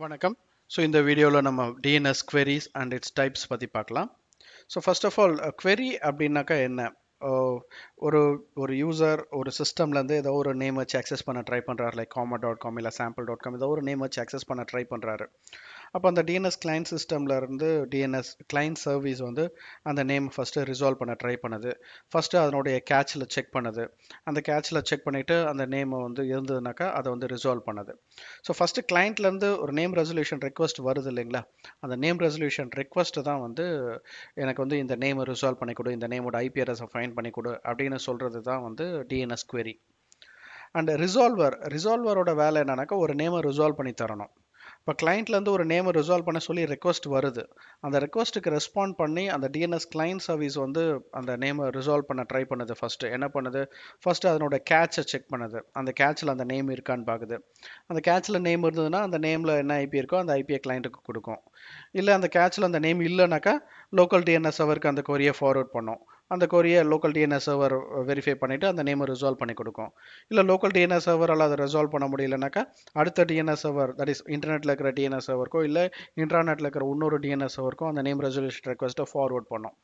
வணக்கம். ஸோ இந்த வீடியோவில் நம்ம DNS queries and it's types பற்றி பார்க்கலாம். So first of all query அப்படின்னாக்கா என்ன? ஒரு ஒரு யூசர் ஒரு சிஸ்டம்லேருந்து ஏதோ ஒரு நேம் வச்சு அக்சஸ் பண்ண ட்ரை பண்ணுறாரு, லைக் comma.com இல்லை sample.com, ஏதோ ஒரு நேம் வச்சு அக்சஸ் பண்ண ட்ரை பண்ணுறாரு. அப்போ அந்த டிஎன்எஸ் கிளைண்ட் சிஸ்டம்ல இருந்து டிஎன்எஸ் கிளைண்ட் சர்வீஸ் வந்து அந்த நேம் ஃபஸ்ட்டு ரிசால்வ் பண்ண ட்ரை பண்ணுது. ஃபஸ்ட்டு அதனுடைய கேட்சில் செக் பண்ணுது. அந்த கேட்சில் செக் பண்ணிவிட்டு அந்த நேம் வந்து இருந்ததுனாக்கா அதை வந்து ரிசால்வ் பண்ணுது. ஸோ ஃபஸ்ட்டு கிளைண்ட்லேருந்து ஒரு நேம் ரெசல்யூஷன் ரெக்வஸ்ட் வருது இல்லைங்களா? அந்த நேம் ரெசல்யூஷன் ரெக்வஸ்ட் தான் வந்து எனக்கு வந்து இந்த நேமை ரிசால்வ் பண்ணி கொடு, இந்த நேமோட ஐபி அட்ரஸை ஃபைண்ட் பண்ணி கொடு அப்படின்னு சொல்கிறது தான் வந்து டிஎன்எஸ் query. அண்ட் ரிசால்வரோட வேலை என்னன்னாக்கா ஒரு நேமை ரிசால்வ் பண்ணி தரணும். இப்போ கிளைண்ட்லேருந்து ஒரு நேமை ரிசால்வ் பண்ண சொல்லி ரெக்வஸ்ட் வருது. அந்த ரெக்வஸ்ட்டுக்கு ரெஸ்பாண்ட் பண்ணி அந்த டிஎன்எஸ் கிளைண்ட் சர்வீஸ் வந்து அந்த நேமை ரிசால்வ் பண்ண ட்ரை பண்ணுது. ஃபஸ்ட்டு என்ன பண்ணுது? ஃபஸ்ட்டு அதனோட கேட்சை செக் பண்ணுது. அந்த கேட்சில் அந்த நேம் இருக்கான்னு பார்க்குது. அந்த கேட்சில் நேம் இருந்ததுன்னா அந்த நேமில் என்ன ஐபி இருக்கோ அந்த ஐபியை கிளைண்ட்டுக்கு கொடுக்கும். இல்லை அந்த கேட்சில் அந்த நேம் இல்லைனாக்கா லோக்கல் டிஎன்எஸ் சர்வருக்கு அந்த கொரியை ஃபார்வர்ட் பண்ணும். அந்த கொரியை லோக்கல் டிஎன்எஸ் சர்வர் வெரிஃபை பண்ணிவிட்டு அந்த நேமை ரிசால்வ் பண்ணி கொடுக்கும். இல்லை லோக்கல் டிஎன்எஸ் சர்வரால் அதை ரிசால்வ் பண்ண முடியலனாக்கா அடுத்த டிஎன்எஸ் சர்வர், தட் இஸ் இன்டர்நெட்டில் இருக்கிற டிஎன்எஸ் சர்வருக்கோ இல்லை இன்டர்நெட்டில் இருக்கிற இன்னொரு டிஎன்எஸ் சர்வருக்கோ அந்த நேம் ரெசல்யூஷன் ரெக்வஸ்ட்டை ஃபார்வர்ட் பண்ணும்.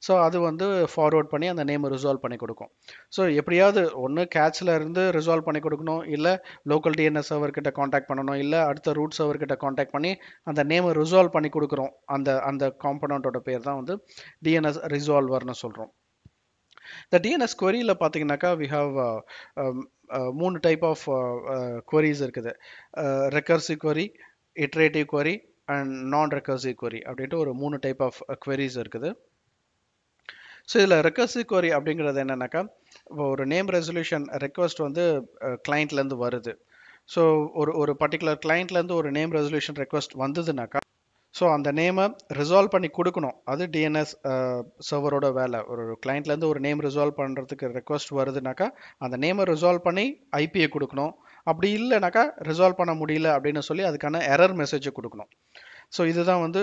ஸோ அது வந்து ஃபார்வர்ட் பண்ணி அந்த நேமை ரிசால்வ் பண்ணி கொடுக்கும். ஸோ எப்படியாவது ஒன்று கேட்சில் இருந்து ரிசால்வ் பண்ணி கொடுக்கணும், இல்லை லோக்கல் டிஎன்எஸ் சர்வர் கிட்ட காண்டாக்ட் பண்ணணும், இல்லை அடுத்த ரூட் சர்வர் கிட்ட காண்டாக்ட் பண்ணி அந்த நேமை ரிசால்வ் பண்ணி கொடுக்குறோம். அந்த அந்த காம்பனண்ட்டோட பேர் தான் வந்து டிஎன்எஸ் ரிசால்வர்னு சொல்கிறோம். இந்த டிஎன்எஸ் queryல பார்த்தீங்கன்னாக்கா we have 3 type of queries இருக்குது. Recursive query, iterative query and non-recursive query அப்படின்ட்டு ஒரு 3 டைப் ஆஃப் queries இருக்குது. ஸோ இதில் ரெக்கர்சிவ் query அப்படிங்கிறது என்னன்னாக்கா, இப்போ ஒரு நேம் ரெசல்யூஷன் ரெக்வஸ்ட் வந்து கிளைண்ட்லேருந்து வருது. ஸோ ஒரு பர்டிகுலர் கிளைண்ட்லேருந்து ஒரு நேம் ரெசல்யூஷன் ரெக்வஸ்ட் வந்ததுனாக்கா ஸோ அந்த நேமை ரிசால்வ் பண்ணி கொடுக்கணும். அது டிஎன்எஸ் சர்வரோட வேலை. ஒரு கிளைண்ட்லேருந்து ஒரு நேம் ரிசால்வ் பண்ணுறதுக்கு ரெக்வஸ்ட் வருதுனாக்கா அந்த நேமை ரிசால்வ் பண்ணி ஐபியை கொடுக்கணும். அப்படி இல்லைனாக்கா ரிசால்வ் பண்ண முடியல அப்படின்னு சொல்லி அதுக்கான எரர் மெசேஜை கொடுக்கணும். ஸோ இதுதான் வந்து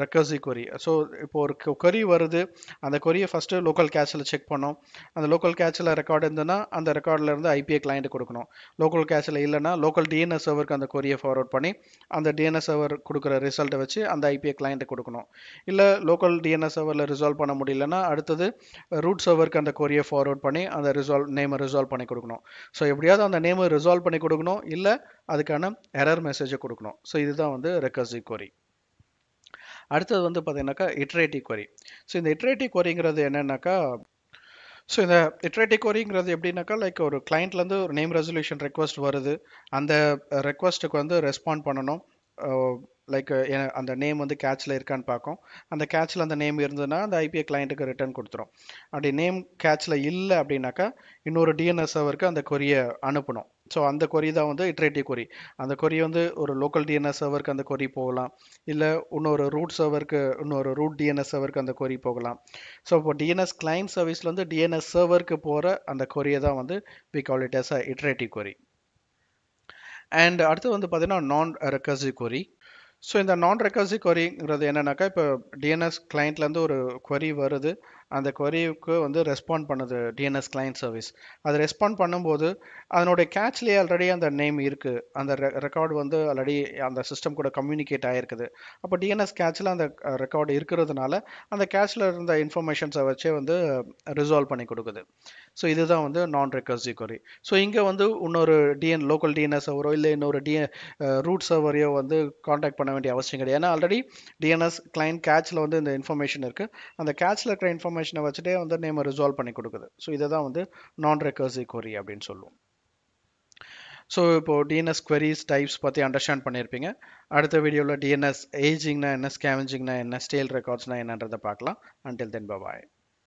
ரெக்கர்சிவ் query. ஸோ இப்போ ஒரு query வருது, அந்த கொரியை ஃபஸ்ட்டு லோக்கல் கேட்சில் செக் பண்ணோம். அந்த லோக்கல் கேட்சில் ரெக்கார்டு இருந்ததுன்னா அந்த ரெக்கார்டில் இருந்து ஐபிஐ கிளைண்ட் கொடுக்கணும். லோக்கல் கேட்சில் இல்லைன்னா லோக்கல் டிஎன்எஸ் சர்வருக்கு அந்த கொரியை ஃபார்வர்ட் பண்ணி அந்த டிஎன்எஸ் சர்வர் கொடுக்குற ரிசல்ட்டை வச்சு அந்த ஐபிஐ கிளைண்ட்டு கொடுக்கணும். இல்லை லோக்கல் டிஎன்எஸ் சர்வரில் ரிசால்வ் பண்ண முடியலன்னா அடுத்தது ரூட் சர்வருக்கு அந்த கொரியை ஃபார்வர்ட் பண்ணி அந்த நேமை ரிசால்வ் பண்ணி கொடுக்கணும். ஸோ எப்படியாவது அந்த நேமை ரிசால்வ் பண்ணி கொடுக்கணும், இல்லை அதுக்கான எரர் மெசேஜை கொடுக்கணும். ஸோ இதுதான் வந்து ரெக்கர்சிவ் query. அடுத்தது வந்து பார்த்தீங்கன்னாக்கா இட்ரேட்டிவ் query. ஸோ இந்த இட்ரேட்டிவ் queryங்கிறது என்னன்னாக்கா, ஸோ இந்த இட்ரேட்டிவ் queryங்கிறது எப்படின்னாக்கா, லைக் ஒரு கிளைண்ட்லேருந்து ஒரு நேம் ரெசல்யூஷன் ரெக்வஸ்ட் வருது. அந்த ரெக்வஸ்ட்டுக்கு வந்து ரெஸ்பாண்ட் பண்ணணும். லைக் அந்த நேம் வந்து கேட்சில் இருக்கான்னு பார்க்கும். அந்த கேட்சில் அந்த நேம் இருந்ததுன்னா அந்த ஐபிஐ கிளைண்ட்டுக்கு ரிட்டர்ன் கொடுத்துரும். அப்படி நேம் கேட்சில் இல்லை அப்படின்னாக்கா இன்னொரு டிஎன்எஸ் சர்வருக்கு அந்த கொரியை அனுப்பணும். ஸோ அந்த கொரி தான் வந்து இட்ரேட்டிவ் query. அந்த கொரி வந்து ஒரு லோக்கல் டிஎன்எஸ் சர்வருக்கு அந்த கொரி போகலாம், இல்லை இன்னொரு ரூட் சர்வருக்கு இன்னொரு ரூட் டிஎன்எஸ் சர்வருக்கு அந்த கொரி போகலாம். ஸோ இப்போ டிஎன்எஸ் கிளைண்ட் சர்வீஸ்லேருந்து டிஎன்எஸ் சர்வருக்கு போகிற அந்த கொரியை தான் வந்து we call it as a iterative query. And அடுத்து வந்து பார்த்தீங்கன்னா non-recursive query. ஸோ இந்த non-recursive queryங்கிறது என்னன்னாக்கா, இப்போ டிஎன்எஸ் கிளைண்ட்லேருந்து ஒரு query வருது. அந்த queryக்கு வந்து ரெஸ்பாண்ட் பண்ணுது டிஎன்எஸ் கிளைண்ட் சர்வீஸ். அது ரெஸ்பாண்ட் பண்ணும்போது அதனுடைய கேட்ச்லேயே ஆல்ரெடி அந்த நேம் இருக்குது. அந்த ரெக்கார்டு வந்து ஆல்ரெடி அந்த சிஸ்டம் கூட கம்யூனிகேட் ஆகிருக்குது. அப்போ டிஎன்எஸ் கேட்சில் அந்த ரெக்கார்டு இருக்கிறதுனால அந்த கேட்சில் இருந்த இன்ஃபர்மேஷன்ஸை வச்சே வந்து ரிசால்வ் பண்ணி கொடுக்குது. ஸோ இதுதான் வந்து non-recursive query. ஸோ இங்கே வந்து இன்னொரு லோக்கல் டிஎன்எஸ் சர்வரோ இல்லை இன்னொரு ரூட் சர்வரையோ வந்து காண்டாக்ட் பண்ண வேண்டிய அவசியம் கிடையாது. ஏன்னா ஆல்ரெடி டிஎன்எஸ் கிளைண்ட் கேட்சில் வந்து இந்த இன்ஃபர்மேஷன் இருக்குது. அந்த கேட்சில் இருக்கிற இன்ஃபர்மேஷனை வச்சுட்டே வந்து நேமை ரிசால்வ் பண்ணி கொடுக்குது. ஸோ இதை தான் வந்து non-recursive query அப்படின்னு சொல்லுவோம். ஸோ இப்போ டிஎன்எஸ் queries டைப்ஸ் பற்றி அண்டர்ஸ்டாண்ட் பண்ணியிருப்பீங்க. அடுத்த வீடியோவில் டிஎன்எஸ் ஏஜிங்னா என்ன, ஸ்கேவெஞ்சிங்னா என்ன, ஸ்டேல் ரெக்கார்ட்ஸ்னா என்னன்றதை பார்க்கலாம். Until then, bye bye.